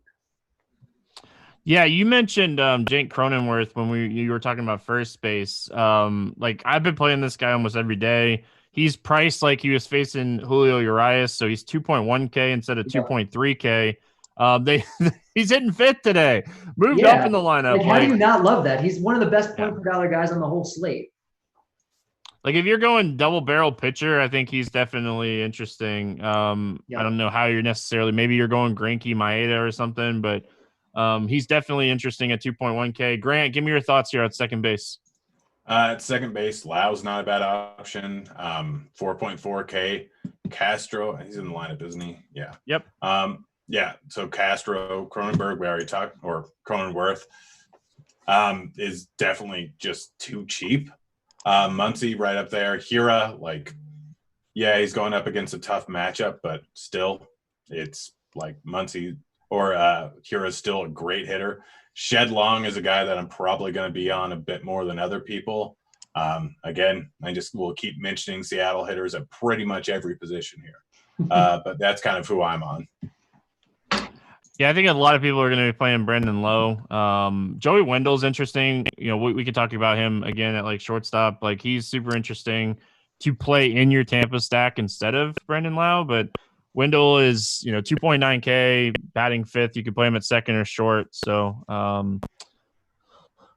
Speaker 1: Yeah, you mentioned Jake Cronenworth when you were talking about first base. Like I've been playing this guy almost every day. He's priced like he was facing Julio Urias, so he's 2.1K instead of 2.3K. He's hitting fifth today. Moved up in the lineup.
Speaker 3: Like, how do you not love that? He's one of the best point per dollar guys on the whole slate.
Speaker 1: Like if you're going double barrel pitcher, I think he's definitely interesting. I don't know how you're necessarily. Maybe you're going Greinke, Maeda or something, but he's definitely interesting at 2.1K. Grant, give me your thoughts here at second base.
Speaker 2: At second base, Lau's not a bad option. 4.4K. Castro, he's in the lineup, isn't he? Yeah.
Speaker 1: Yep.
Speaker 2: Yeah. So Castro, Cronenberg, we already talked, or Cronenworth, is definitely just too cheap. Muncy right up there. Hira, yeah, he's going up against a tough matchup, but still, it's like Muncy or Hira's still a great hitter. Shed Long is a guy that I'm probably going to be on a bit more than other people. Again, I just will keep mentioning Seattle hitters at pretty much every position here. But that's kind of who I'm on.
Speaker 1: Yeah, I think a lot of people are going to be playing Brandon Lowe. Joey Wendell's interesting. You know, we could talk about him again at like shortstop. Like he's super interesting to play in your Tampa stack instead of Brandon Lowe. But Wendell is, 2.9K, batting fifth. You could play him at second or short. So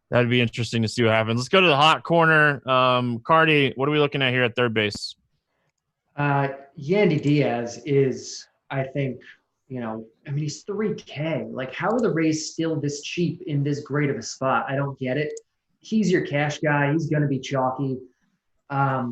Speaker 1: that'd be interesting to see what happens. Let's go to the hot corner. Cardi, what are we looking at here at third base?
Speaker 3: Yandy Diaz is, I think, he's 3K. Like, how are the Rays still this cheap in this great of a spot? I don't get it. He's your cash guy. He's going to be chalky. I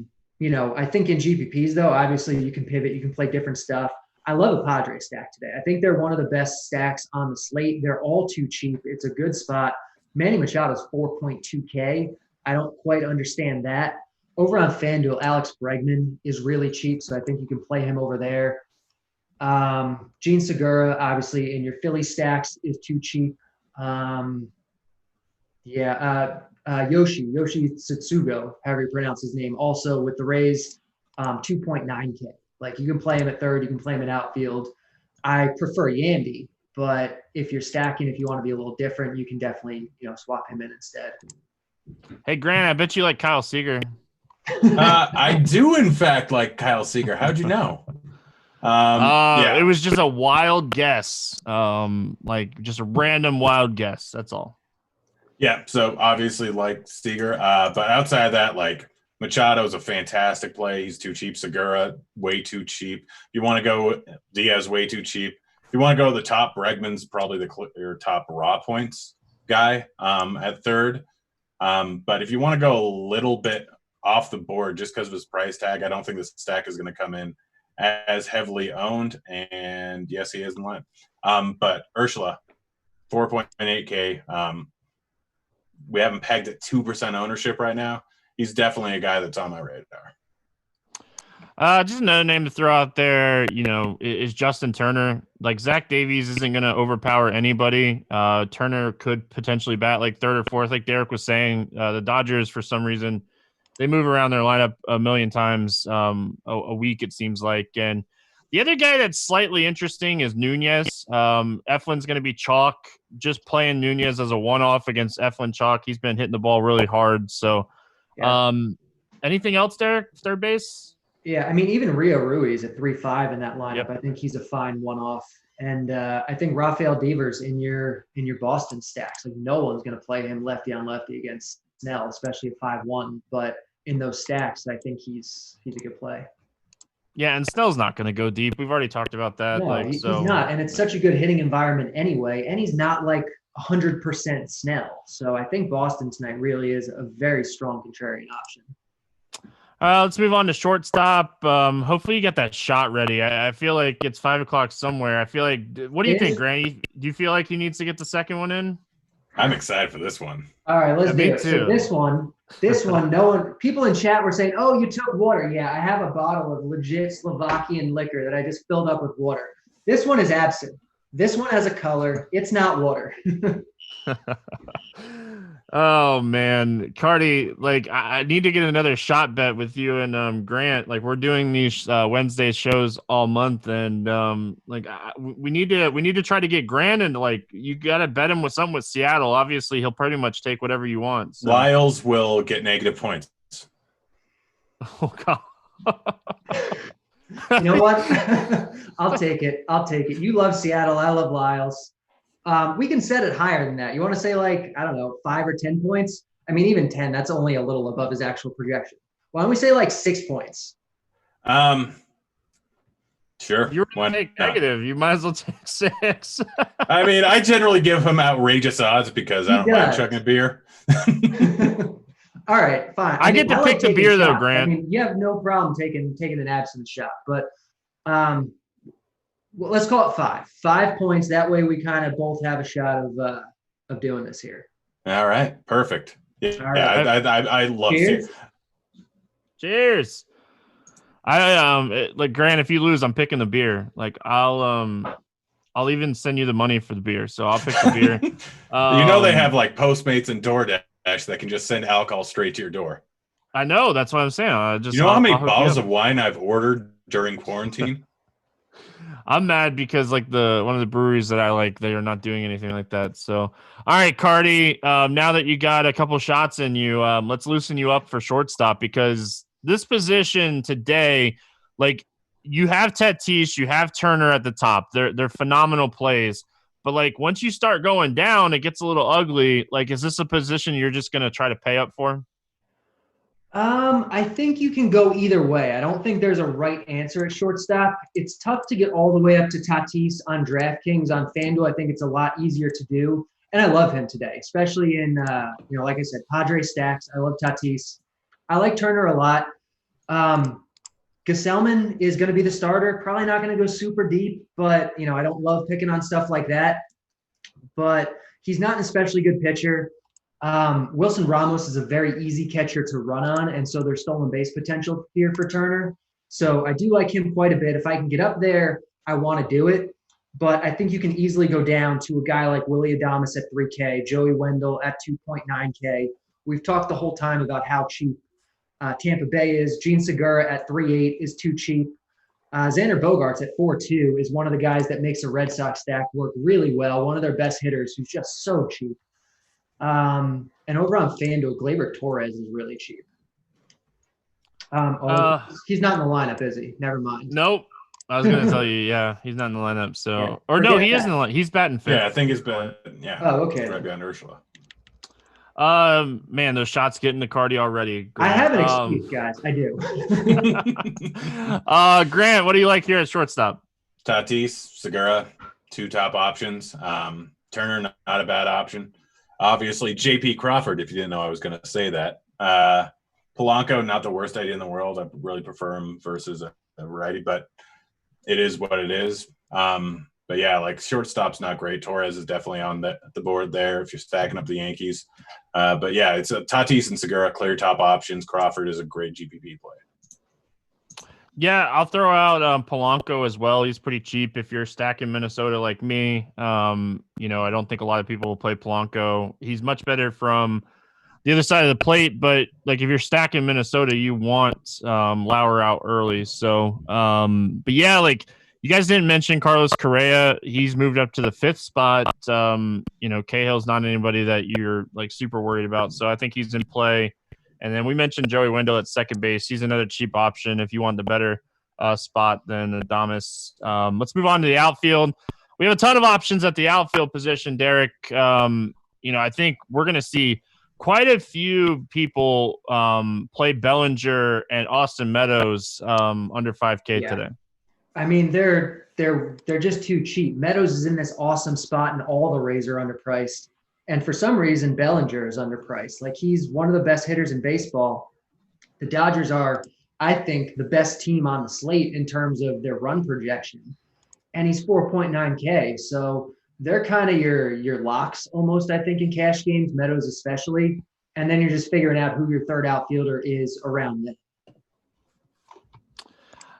Speaker 3: think in GPPs, though, obviously you can pivot. You can play different stuff. I love a Padres stack today. I think they're one of the best stacks on the slate. They're all too cheap. It's a good spot. Manny Machado's 4.2K. I don't quite understand that. Over on FanDuel, Alex Bregman is really cheap, so I think you can play him over there. Gene Segura, obviously, in your Philly stacks is too cheap. Yoshi Tsutsugo, however you pronounce his name, also with the Rays, 2.9K. Like, you can play him at third, you can play him in outfield. I prefer Yandy, but if you're stacking, if you want to be a little different, you can definitely, swap him in instead.
Speaker 1: Hey, Grant, I bet you like Kyle Seager.
Speaker 2: I do, in fact, like Kyle Seager. How'd you know?
Speaker 1: It was just a wild guess. Just a random wild guess. That's all.
Speaker 2: Yeah, so obviously like Seager, but outside of that, like Machado is a fantastic play. He's too cheap. Segura, way too cheap. If you want to go Diaz, way too cheap. If you want to go the top, Bregman's probably your top raw points guy at third. But if you want to go a little bit off the board just because of his price tag, I don't think this stack is going to come in as heavily owned. And yes, he is in line. But Urshela, 4.8K. We haven't pegged at 2% ownership right now. He's definitely a guy that's on my radar.
Speaker 1: Just another name to throw out there, is Justin Turner. Like, Zach Davies isn't going to overpower anybody. Turner could potentially bat like third or fourth, like Derek was saying. The Dodgers, for some reason, they move around their lineup a million times a week, it seems like. And the other guy that's slightly interesting is Nunez. Eflin's going to be chalk. Just playing Nunez as a one-off against Eflin chalk. He's been hitting the ball really hard. So anything else, Derek, third base?
Speaker 3: Yeah, even Rio Ruiz at 3.5 in that lineup.
Speaker 1: Yep.
Speaker 3: I think he's a fine one-off. And I think Rafael Devers in your Boston stacks. Like, no one's going to play him lefty on lefty against Snell, especially at 5.1. But in those stacks, I think he's a good play.
Speaker 1: Yeah, and Snell's not going to go deep. We've already talked about that.
Speaker 3: No, he's not. And it's such a good hitting environment anyway. And he's not like 100% Snell. So I think Boston tonight really is a very strong contrarian option.
Speaker 1: Let's move on to shortstop. Hopefully you get that shot ready. I feel like it's 5 o'clock somewhere. I feel like, what do you think, Grant? Do you feel like he needs to get the second one in?
Speaker 2: I'm excited for this one.
Speaker 3: All right, let's do it.
Speaker 1: Too.
Speaker 3: So this one, This one, no one, people in chat were saying, oh, you took water. Yeah, I have a bottle of legit Slovakian liquor that I just filled up with water. This one is absent. This one has a color. It's not water.
Speaker 1: Oh man, Cardi, like I need to get another shot bet with you and Grant. Like we're doing these Wednesday shows all month, and we need to try to get Grant, and like you got to bet him with something with Seattle. Obviously, he'll pretty much take whatever you want. So.
Speaker 2: Lyles will get negative points.
Speaker 1: Oh God.
Speaker 3: You know what? I'll take it. You love Seattle. I love Lyles. We can set it higher than that. You want to say like, I don't know, 5 or 10 points? I mean, even 10, that's only a little above his actual projection. Why don't we say like 6 points?
Speaker 2: Sure.
Speaker 1: You're negative. You might as well take 6.
Speaker 2: I mean, I generally give him outrageous odds because I don't mind chugging a beer.
Speaker 3: All right, fine.
Speaker 1: I get to pick the beer though, Grant.
Speaker 3: I mean, you have no problem taking an absent shot, but well, let's call it 5. 5 points. That way, we kind of both have a shot of doing this here.
Speaker 2: All right, perfect. Yeah,
Speaker 3: right.
Speaker 2: I love it.
Speaker 1: Cheers. Like Grant, if you lose, I'm picking the beer. Like I'll even send you the money for the beer. So I'll pick the beer.
Speaker 2: They have like Postmates and DoorDash that can just send alcohol straight to your door.
Speaker 1: I know. That's what I'm saying.
Speaker 2: How many bottles of wine I've ordered during quarantine?
Speaker 1: I'm mad because like one of the breweries that I like, they are not doing anything like that. So, all right, Cardi, now that you got a couple shots in you, let's loosen you up for shortstop because this position today, like you have Tatis, you have Turner at the top. They're phenomenal plays. But like once you start going down, it gets a little ugly. Like, is this a position you're just going to try to pay up for?
Speaker 3: I think you can go either way. I don't think there's a right answer at shortstop. It's tough to get all the way up to Tatis on DraftKings. On FanDuel, I think it's a lot easier to do. And I love him today, especially in, like I said, Padres stacks. I love Tatis. I like Turner a lot. Gesellman is going to be the starter. Probably not going to go super deep, but, I don't love picking on stuff like that. But he's not an especially good pitcher. Wilson Ramos is a very easy catcher to run on, and so there's stolen base potential here for Turner. So I do like him quite a bit. If I can get up there, I want to do it. But I think you can easily go down to a guy like Willy Adames at 3K, Joey Wendell at 2.9K. We've talked the whole time about how cheap Tampa Bay is. Gene Segura at 3.8 is too cheap. Xander Bogaerts at 4.2 is one of the guys that makes a Red Sox stack work really well, one of their best hitters who's just so cheap. And over on FanDuel, Gleyber Torres is really cheap. He's not in the lineup, is he? Never mind.
Speaker 1: Nope. I was going to tell you, yeah, he's not in the lineup. So, yeah, or no, he is in the lineup. He's batting 5th.
Speaker 2: Yeah, I think he's batting. Yeah.
Speaker 3: Oh, okay.
Speaker 2: Right behind Ursula.
Speaker 1: Man, those shots getting the Cardi already.
Speaker 3: Grant. I have an excuse, guys. I do.
Speaker 1: Grant, what do you like here at shortstop?
Speaker 2: Tatis, Segura, 2 top options. Turner, not a bad option. Obviously, J.P. Crawford, if you didn't know I was going to say that. Polanco, not the worst idea in the world. I really prefer him versus a righty, but it is what it is. But yeah, like shortstop's not great. Torres is definitely on the board there if you're stacking up the Yankees. But yeah, it's Tatis and Segura, clear top options. Crawford is a great GPP play.
Speaker 1: Yeah, I'll throw out Polanco as well. He's pretty cheap if you're stacking Minnesota like me. I don't think a lot of people will play Polanco. He's much better from the other side of the plate, but like if you're stacking Minnesota, you want Lauer out early. So, but yeah, like you guys didn't mention Carlos Correa. He's moved up to the 5th spot. Cahill's not anybody that you're like super worried about. So I think he's in play. And then we mentioned Joey Wendell at second base. He's another cheap option if you want the better spot than Adames. Let's move on to the outfield. We have a ton of options at the outfield position, Derek. I think we're going to see quite a few people play Bellinger and Austin Meadows under 5K today.
Speaker 3: I mean, they're just too cheap. Meadows is in this awesome spot, and all the Rays are underpriced. And for some reason, Bellinger is underpriced. Like, he's one of the best hitters in baseball. The Dodgers are, I think, the best team on the slate in terms of their run projection. And he's 4.9K. So they're kind of your locks almost, I think, in cash games, Meadows especially. and then you're just figuring out who your third outfielder is around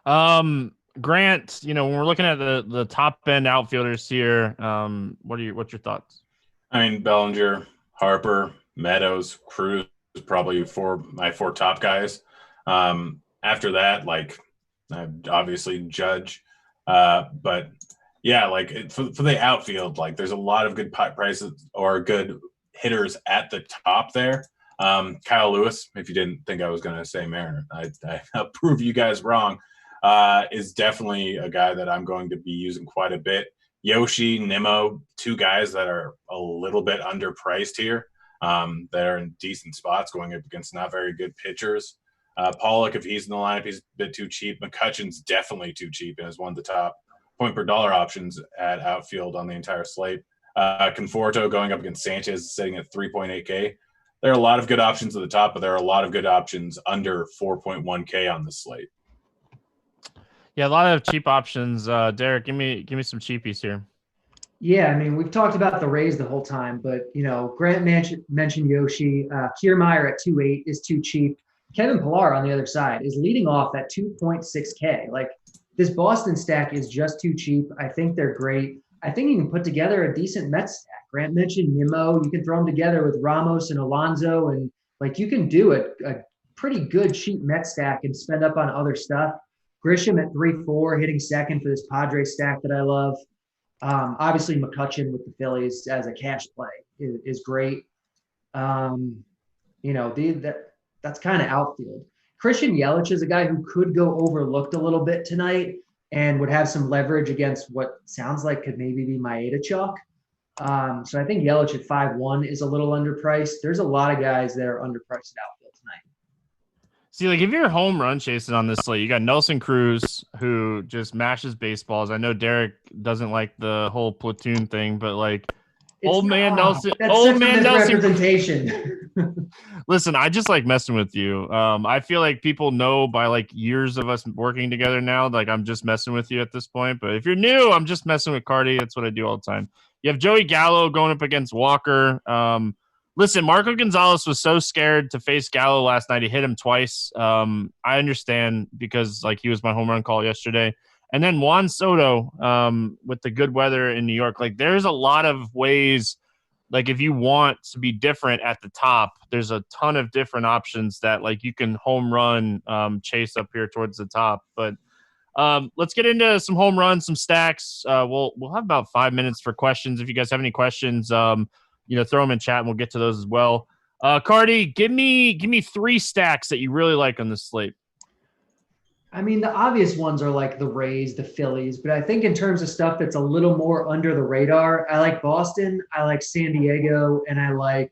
Speaker 3: them.
Speaker 1: Grant, when we're looking at the top end outfielders here, what's your thoughts?
Speaker 2: I mean, Bellinger, Harper, Meadows, Cruz, probably my four top guys. After that, obviously Judge, but yeah, for the outfield, there's a lot of good prices or good hitters at the top there. Kyle Lewis, if you didn't think I was going to say Mariner, I'll prove you guys wrong. Is definitely a guy that I'm going to be using quite a bit. Yoshi, Nimmo, two guys that are a little bit underpriced here. That are in decent spots going up against not very good pitchers. Pollock, if he's in the lineup, he's a bit too cheap. McCutchen's definitely too cheap and is one of the top point per dollar options at outfield on the entire slate. Conforto going up against Sanchez, sitting at 3.8K. There are a lot of good options at the top, but there are a lot of good options under 4.1K on this slate.
Speaker 1: Yeah, a lot of cheap options. Derek, give me some cheapies here.
Speaker 3: Yeah, I mean, we've talked about the Rays the whole time, but, Grant mentioned Yoshi. Kiermaier at 2.8 is too cheap. Kevin Pillar on the other side is leading off at 2.6K. This Boston stack is just too cheap. I think they're great. I think you can put together a decent Mets stack. Grant mentioned Nimmo. You can throw them together with Ramos and Alonso, and, you can do a pretty good cheap Mets stack and spend up on other stuff. Grisham at 3.4, hitting second for this Padres stack that I love. Obviously, McCutchen with the Phillies as a cash play is great. That's kind of outfield. Christian Yelich is a guy who could go overlooked a little bit tonight and would have some leverage against what sounds like could maybe be Maeda chalk. So I think Yelich at 5.1 is a little underpriced. There's a lot of guys that are underpriced at outfield tonight.
Speaker 1: See, if you're home run chasing on this slate, you got Nelson Cruz, who just mashes baseballs. I know Derek doesn't like the whole platoon thing, but old man Nelson.
Speaker 3: Representation.
Speaker 1: Listen, I just like messing with you. I feel like people know by years of us working together now, I'm just messing with you at this point. But if you're new, I'm just messing with Cardi. That's what I do all the time. You have Joey Gallo going up against Walker. Listen, Marco Gonzalez was so scared to face Gallo last night. He hit him twice. I understand because he was my home run call yesterday. And then Juan Soto with the good weather in New York. There's a lot of ways, if you want to be different at the top, there's a ton of different options that you can home run chase up here towards the top. But let's get into some home runs, some stacks. We'll have about 5 minutes for questions. If you guys have any questions, throw them in chat and we'll get to those as well. Cardi, give me 3 stacks that you really like on this slate.
Speaker 3: I mean, the obvious ones are the Rays, the Phillies, but I think in terms of stuff that's a little more under the radar, I like Boston, I like San Diego, and I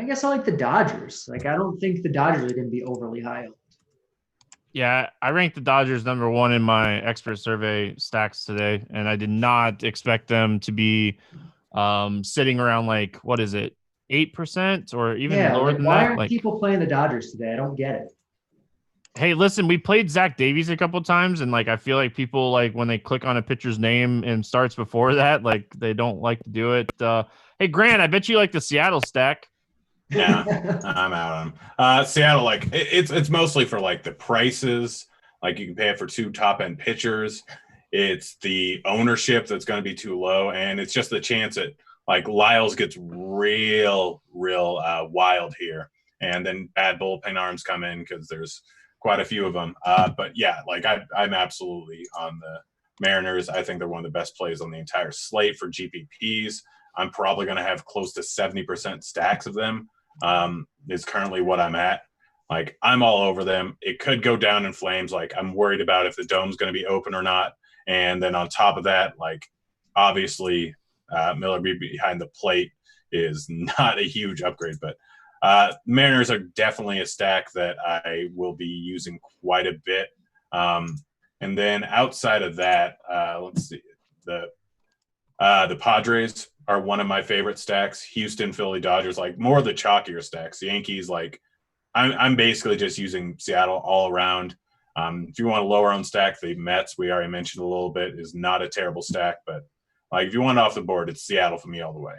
Speaker 3: guess I like the Dodgers. I don't think the Dodgers are going to be overly high.
Speaker 1: Yeah, I ranked the Dodgers number 1 in my expert survey stacks today, and I did not expect them to be sitting around 8% or even lower than that.
Speaker 3: Why aren't people playing the Dodgers today? I don't get it.
Speaker 1: Hey, listen, we played Zach Davies a couple times, and I feel like people when they click on a pitcher's name and starts before that, they don't like to do it. Hey, Grant, I bet you like the Seattle stack.
Speaker 2: Yeah, I'm out on Seattle. It's mostly for the prices. You can pay it for 2 top end pitchers. It's the ownership that's going to be too low, and it's just the chance that Lyles gets real wild here, and then bad bullpen arms come in because there's quite a few of them. But yeah, I'm absolutely on the Mariners. I think they're one of the best plays on the entire slate for GPPs. I'm probably going to have close to 70% stacks of them. Is currently what I'm at. I'm all over them. It could go down in flames. I'm worried about if the dome's going to be open or not. And then on top of that, obviously Miller behind the plate is not a huge upgrade, but Mariners are definitely a stack that I will be using quite a bit. And then outside of that, let's see, the Padres are one of my favorite stacks. Houston, Philly, Dodgers, more of the chalkier stacks. The Yankees, I'm basically just using Seattle all around. If you want a lower owned stack, the Mets, we already mentioned a little bit, is not a terrible stack. But if you want off the board, it's Seattle for me all the way.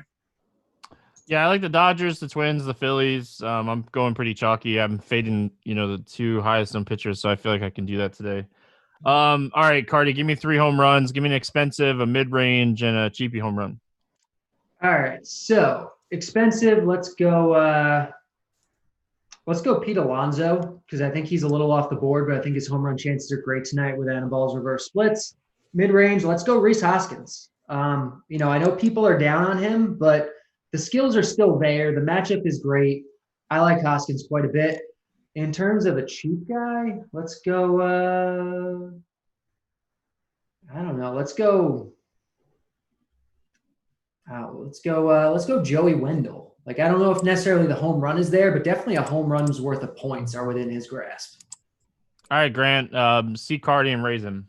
Speaker 1: Yeah, I like the Dodgers, the Twins, the Phillies. I'm going pretty chalky. I'm fading, the two highest on pitchers, so I feel like I can do that today. All right, Cardi, give me 3 home runs. Give me an expensive, a mid-range, and a cheapy home run.
Speaker 3: All right, so expensive. Let's go Pete Alonso, because I think he's a little off the board, but I think his home run chances are great tonight with Adam Ball's reverse splits. Mid-range, let's go Rhys Hoskins. I know people are down on him, but the skills are still there. The matchup is great. I like Hoskins quite a bit. In terms of a cheap guy, let's go I don't know. Let's go Joey Wendell. Like, I don't know if necessarily the home run is there, but definitely a home run's worth of points are within his grasp.
Speaker 1: All right, Grant, see Cardi and raise him.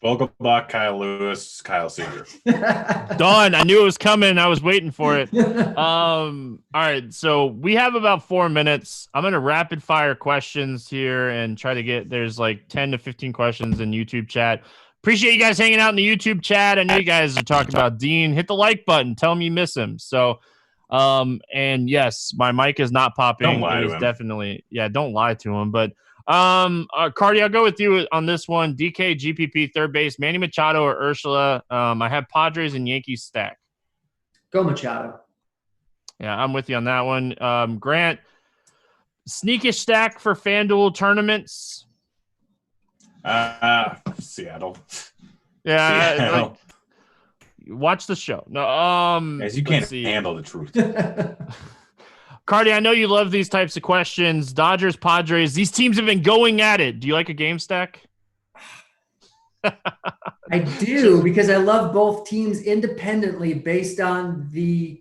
Speaker 2: Vogelbach, Kyle Lewis, Kyle Seager.
Speaker 1: Done. I knew it was coming. I was waiting for it. All right, so we have about 4 minutes. I'm going to rapid fire questions here and try to there's like 10 to 15 questions in YouTube chat. Appreciate you guys hanging out in the YouTube chat. I know you guys are talking about Dean. Hit the like button. Tell him you miss him. So, and yes, my mic is not popping.
Speaker 2: Don't lie to him.
Speaker 1: Definitely, don't lie to him. But Cardi, I'll go with you on this one. DK, GPP, third base, Manny Machado or Ursula. I have Padres and Yankees stack.
Speaker 3: Go Machado.
Speaker 1: Yeah, I'm with you on that one. Grant, sneakish stack for FanDuel tournaments.
Speaker 2: Seattle.
Speaker 1: Yeah,
Speaker 2: Seattle.
Speaker 1: Watch the show. No,
Speaker 2: as you can't handle the truth.
Speaker 1: Cardi, I know you love these types of questions. Dodgers, Padres, these teams have been going at it. Do you like a game stack?
Speaker 3: I do, because I love both teams independently based on the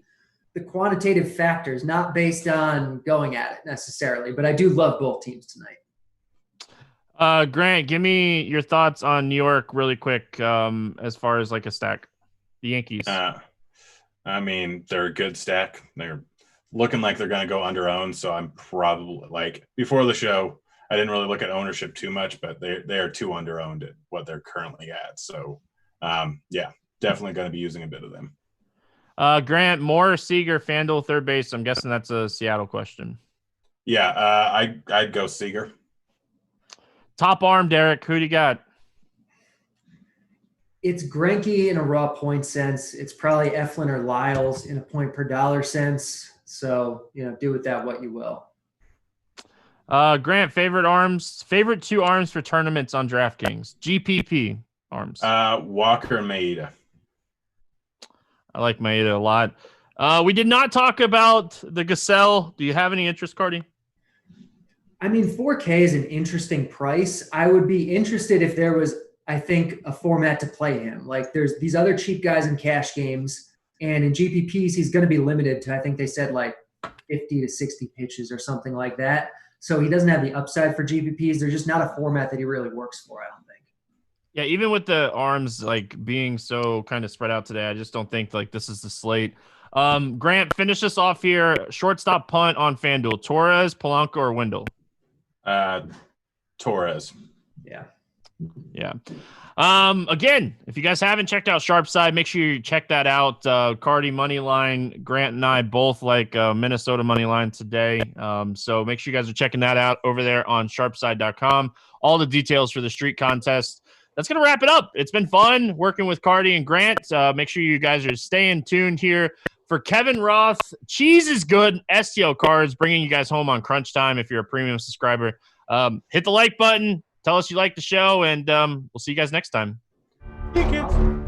Speaker 3: quantitative factors, not based on going at it necessarily. But I do love both teams tonight.
Speaker 1: Grant, give me your thoughts on New York really quick, as far as like a stack. The Yankees.
Speaker 2: I mean, they're a good stack. They're looking like they're going to go under owned. So I'm probably like, before the show, I didn't really look at ownership too much, but they are too under owned at what they're currently at. So definitely going to be using a bit of them.
Speaker 1: Grant, Moore, Seager, FanDuel, third base. I'm guessing that's a Seattle question.
Speaker 2: Yeah, I'd go Seager.
Speaker 1: Top arm, Derek. Who do you got?
Speaker 3: It's Greinke in a raw point sense. It's probably Eflin or Lyles in a point per dollar sense. So, do with that what you will.
Speaker 1: Grant, favorite two arms for tournaments on DraftKings. GPP arms.
Speaker 2: Walker and Maeda.
Speaker 1: I like Maeda a lot. We did not talk about the Gasell. Do you have any interest, Cardi?
Speaker 3: I mean, 4K is an interesting price. I would be interested if there was, I think, a format to play him. Like, there's these other cheap guys in cash games, and in GPPs, he's going to be limited to, I think they said, like 50 to 60 pitches or something like that. So he doesn't have the upside for GPPs. There's just not a format that he really works for, I don't think.
Speaker 1: Yeah, even with the arms like being so kind of spread out today, I just don't think like this is the slate. Grant, finish us off here. Shortstop punt on FanDuel. Torres, Polanco, or Wendell?
Speaker 2: Torres.
Speaker 1: Yeah. Again, if you guys haven't checked out SharpSide, make sure you check that out. Cardi money line, Grant and I both like Minnesota money line today. So make sure you guys are checking that out over there on sharpside.com. All the details for the street contest. That's going to wrap it up. It's been fun working with Cardi and Grant. Make sure you guys are staying tuned here for Kevin Roth. Cheese is good. STL cards, bringing you guys home on crunch time if you're a premium subscriber. Hit the like button. Tell us you like the show, and we'll see you guys next time.
Speaker 2: Hey, kids.